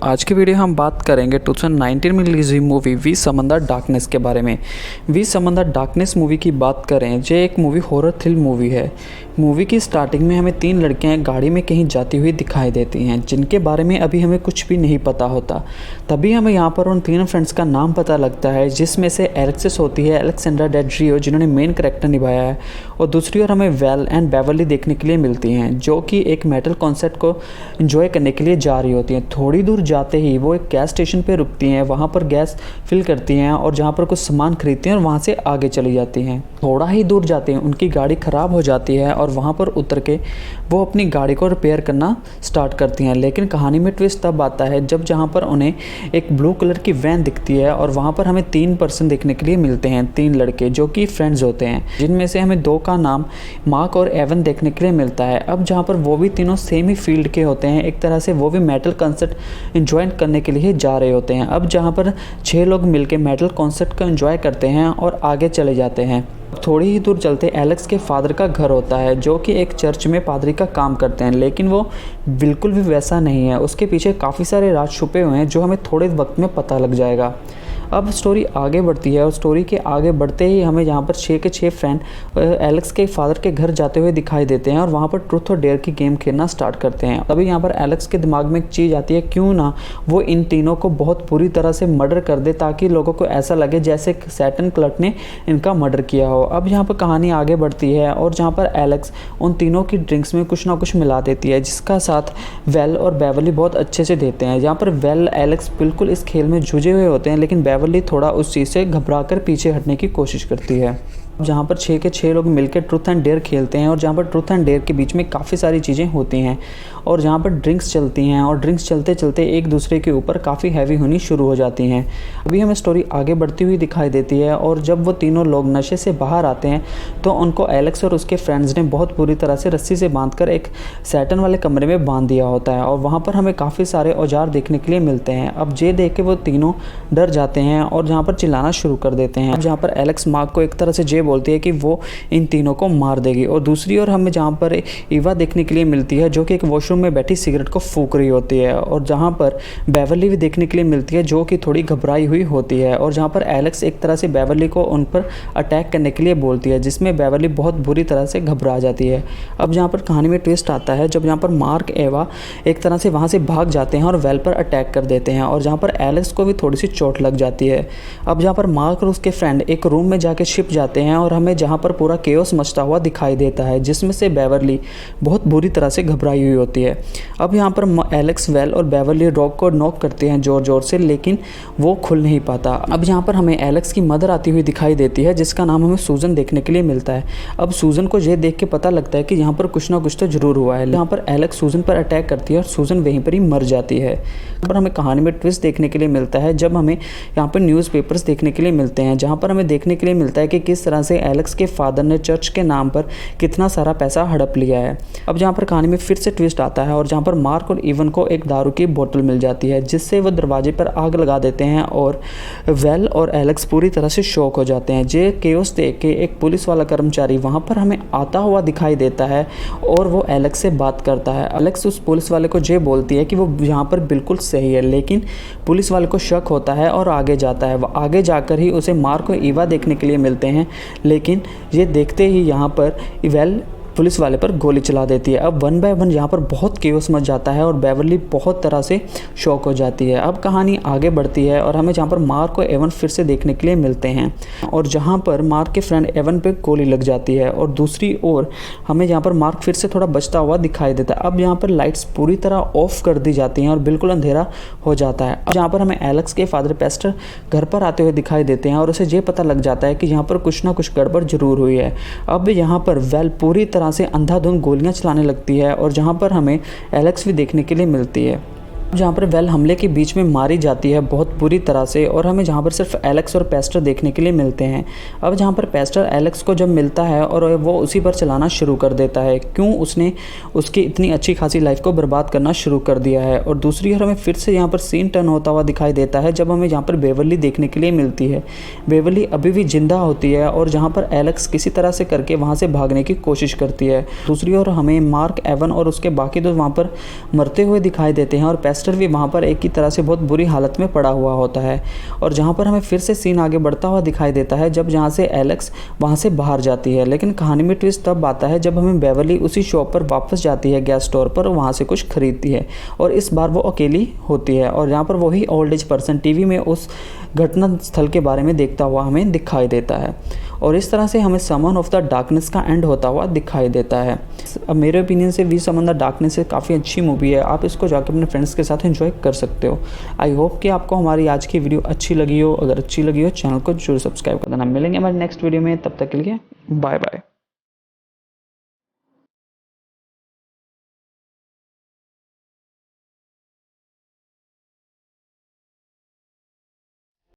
आज की वीडियो हम बात करेंगे 2019 में रिलीज हुई मूवी वी समंदर डार्कनेस के बारे में। वी समंदर डार्कनेस मूवी की बात करें, जो एक मूवी हॉरर थ्रिल मूवी है। मूवी की स्टार्टिंग में हमें 3 लड़कियां गाड़ी में कहीं जाती हुई दिखाई देती हैं, जिनके बारे में अभी हमें कुछ भी नहीं पता होता। तभी हमें यहाँ पर उन 3 फ्रेंड्स का नाम पता लगता है, जिसमें से एलेक्सिस होती है, अलेक्जेंड्रा डेड्रियो जिन्होंने मेन कैरेक्टर निभाया है, और दूसरी ओर हमें वेल एंड बेवर्ली देखने के लिए मिलती हैं, जो कि एक मेटल कॉन्सर्ट को एंजॉय करने के लिए जा रही होती हैं। थोड़ी दूर जाते ही वो एक गैस स्टेशन पे रुकती हैं, वहाँ पर गैस फिल करती हैं और जहाँ पर कुछ सामान खरीदती हैं और वहाँ से आगे चली जाती हैं। थोड़ा ही दूर जाते हैं उनकी गाड़ी ख़राब हो जाती है और वहाँ पर उतर के वो अपनी गाड़ी को रिपेयर करना स्टार्ट करती हैं। लेकिन कहानी में ट्विस्ट तब आता है जब जहाँ पर उन्हें एक ब्लू कलर की वैन दिखती है और वहाँ पर हमें 3 पर्सन देखने के लिए मिलते हैं, 3 लड़के जो कि फ्रेंड्स होते हैं, जिनमें से हमें 2 का नाम मार्क और एवन देखने के लिए मिलता है। अब जहाँ पर वो भी तीनों सेम ही फील्ड के होते हैं, एक तरह से वो भी मेटल कॉन्सर्ट एंजॉय करने के लिए जा रहे होते हैं। अब जहाँ पर 6 लोग मिलकर मेटल कॉन्सर्ट को एंजॉय करते हैं और आगे चले जाते हैं। थोड़ी ही दूर चलते एलेक्स के फादर का घर होता है, जो कि एक चर्च में पादरी का काम करते हैं, लेकिन वो बिल्कुल भी वैसा नहीं है। उसके पीछे काफ़ी सारे राज छुपे हुए हैं, जो हमें थोड़े वक्त में पता लग जाएगा। अब स्टोरी आगे बढ़ती है और स्टोरी के आगे बढ़ते ही हमें यहाँ पर 6 के 6 फ्रेंड एलेक्स के फादर के घर जाते हुए दिखाई देते हैं और वहाँ पर ट्रूथ और डेयर की गेम खेलना स्टार्ट करते हैं। तभी यहाँ पर एलेक्स के दिमाग में एक चीज़ आती है, क्यों ना वो इन तीनों को बहुत बुरी तरह से मर्डर कर दे, ताकि लोगों को ऐसा लगे जैसे सैटन क्लर्क ने इनका मर्डर किया हो। अब यहाँ पर कहानी आगे बढ़ती है और जहाँ पर एलेक्स उन तीनों की ड्रिंक्स में कुछ ना कुछ मिला देती है, जिसका साथ वेल और बेवर्ली बहुत अच्छे से देते हैं। जहाँ पर वेल एलेक्स बिल्कुल इस खेल में जुझे हुए होते हैं, लेकिन बेवर्ली थोड़ा उस चीज़ से घबराकर पीछे हटने की कोशिश करती है। जहाँ पर 6 के 6 लोग मिलकर ट्रूथ एंड डेयर खेलते हैं और जहाँ पर ट्रूथ एंड डेयर के बीच में काफ़ी सारी चीज़ें होती हैं और जहाँ पर ड्रिंक्स चलती हैं और ड्रिंक्स चलते चलते एक दूसरे के ऊपर काफ़ी हैवी होनी शुरू हो जाती हैं। अभी हमें स्टोरी आगे बढ़ती हुई दिखाई देती है और जब वो तीनों लोग नशे से बाहर आते हैं तो उनको एलेक्स और उसके फ्रेंड्स ने बहुत बुरी तरह से रस्सी से बांधकर एक सैटन वाले कमरे में बांध दिया होता है और वहाँ पर हमें काफ़ी सारे औजार देखने के लिए मिलते हैं। अब ये देख के वो तीनों डर जाते हैं और जहाँ पर चिल्लाना शुरू कर देते हैं। अब जहाँ पर एलेक्स मार्क को एक तरह से जे बोलती है कि वो इन तीनों को मार देगी, और दूसरी ओर हमें जहाँ पर ईवा देखने के लिए मिलती है, जो कि एक वॉशरूम में बैठी सिगरेट को फूंक रही होती है, और जहाँ पर बेवर्ली भी देखने के लिए मिलती है, जो कि थोड़ी घबराई हुई होती है, और जहाँ पर एलेक्स एक तरह से बेवर्ली को उन पर अटैक करने के लिए बोलती है, जिसमें बेवर्ली बहुत बुरी तरह से घबरा जाती है। अब जहाँ पर कहानी में ट्विस्ट आता है जब यहाँ पर मार्क एवा एक तरह से वहाँ से भाग जाते हैं और वेल पर अटैक कर देते हैं, और जहाँ पर एलेक्स को भी थोड़ी सी चोट लग जाती है। अब जहाँ पर मार्क और उसके फ्रेंड एक रूम में जाके छिप जाते हैं और हमें जहाँ पर पूरा केओस मचता हुआ दिखाई देता है, जिसमें से बेवर्ली बहुत बुरी तरह से घबराई हुई होती है। अब यहाँ पर एलेक्स, वेल और बेवर्ली डॉग को नॉक करते हैं जोर जोर से, लेकिन वो खुल नहीं पाता। अब यहाँ पर हमें एलेक्स की मदर आती हुई दिखाई देती है, जिसका नाम हमें सूजन देखने के लिए मिलता है। अब सूजन को ये देख के पता लगता है कि यहाँ पर कुछ ना कुछ तो जरूर हुआ है। यहाँ पर एलेक्स सूजन पर अटैक करती है और सूजन वहीं पर ही मर जाती है। यहाँ पर हमें कहानी में ट्विस्ट देखने के लिए मिलता है जब हमें यहाँ पर न्यूज़पेपर्स देखने के लिए मिलते हैं, जहाँ पर हमें देखने के लिए मिलता है कि किस तरह से एलेक्स के फादर ने चर्च के नाम पर कितना सारा पैसा हड़प लिया है। अब जहाँ पर कहानी में फिर से ट्विस्ट आता है और जहाँ पर मार्क और इवन को एक दारू की बोतल मिल जाती है, जिससे वो दरवाजे पर आग लगा देते हैं और वेल और एलेक्स पूरी तरह से शॉक हो जाते हैं। जे केओस देख के एक पुलिस वाला कर्मचारी वहाँ पर हमें आता हुआ दिखाई देता है और वो एलेक्स से बात करता है। एलेक्स उस पुलिस वाले को जे बोलती है कि वो यहाँ पर बिल्कुल सही है, लेकिन पुलिस वाले को शक होता है और आगे जाता है। वो आगे जाकर ही उसे मार्क और ईवा देखने के लिए मिलते हैं, लेकिन ये देखते ही यहाँ पर वेल पुलिस वाले पर गोली चला देती है। अब 1 बाय 1 यहाँ पर बहुत केओस मच जाता है और बेवर्ली बहुत तरह से शॉक हो जाती है। अब कहानी आगे बढ़ती है और हमें जहाँ पर मार्क और एवन फिर से देखने के लिए मिलते हैं, और जहाँ पर मार्क के फ्रेंड एवन पे गोली लग जाती है, और दूसरी ओर हमें यहाँ पर मार्क फिर से थोड़ा बचता हुआ दिखाई देता है। अब यहाँ पर लाइट्स पूरी तरह ऑफ कर दी जाती हैं और बिल्कुल अंधेरा हो जाता है। अब जहाँ पर हमें एलेक्स के फादर पेस्टर घर पर आते हुए दिखाई देते हैं और उसे ये पता लग जाता है कि यहाँ पर कुछ ना कुछ गड़बड़ जरूर हुई है। अब यहाँ पर वेल पूरी तरह से अंधाधुंध गोलियां चलाने लगती है और जहां पर हमें एलेक्स भी देखने के लिए मिलती है। जहाँ पर वेल हमले के बीच में मारी जाती है बहुत बुरी तरह से, और हमें जहाँ पर सिर्फ एलेक्स और पेस्टर देखने के लिए मिलते हैं। अब जहाँ पर पेस्टर एलेक्स को जब मिलता है और वो उसी पर चलाना शुरू कर देता है, क्यों उसने उसकी इतनी अच्छी खासी लाइफ को बर्बाद करना शुरू कर दिया है। और दूसरी ओर हमें फिर से यहाँ पर सीन टर्न होता हुआ दिखाई देता है जब हमें यहाँ पर बेवर्ली देखने के लिए मिलती है। बेवर्ली अभी भी जिंदा होती है और जहाँ पर एलेक्स किसी तरह से करके वहाँ से भागने की कोशिश करती है। दूसरी ओर हमें मार्क, एवन और उसके बाकी दोस्त वहाँ पर मरते हुए दिखाई देते हैं और लेस्टर भी वहाँ पर एक ही तरह से बहुत बुरी हालत में पड़ा हुआ होता है। और जहाँ पर हमें फिर से सीन आगे बढ़ता हुआ दिखाई देता है जब जहाँ से एलेक्स वहाँ से बाहर जाती है। लेकिन कहानी में ट्विस्ट तब आता है जब हमें बेवर्ली उसी शॉप पर वापस जाती है, गैस स्टोर पर, वहाँ से कुछ खरीदती है और इस बार वो अकेली होती है और यहाँ पर वही ओल्ड एज पर्सन टीवी में उस घटना स्थल के बारे में देखता हुआ हमें दिखाई देता है। और इस तरह से हमें समन ऑफ द डार्कनेस का एंड होता हुआ दिखाई देता है। अब मेरे ओपिनियन से वी समन द डार्कनेस काफ़ी अच्छी मूवी है, आप इसको जाकर अपने फ्रेंड्स के साथ एंजॉय कर सकते हो। आई होप कि आपको हमारी आज की वीडियो अच्छी लगी हो। अगर अच्छी लगी हो चैनल को जरूर सब्सक्राइब कर देना। मिलेंगे हमारे नेक्स्ट वीडियो में, तब तक के लिए बाय बाय।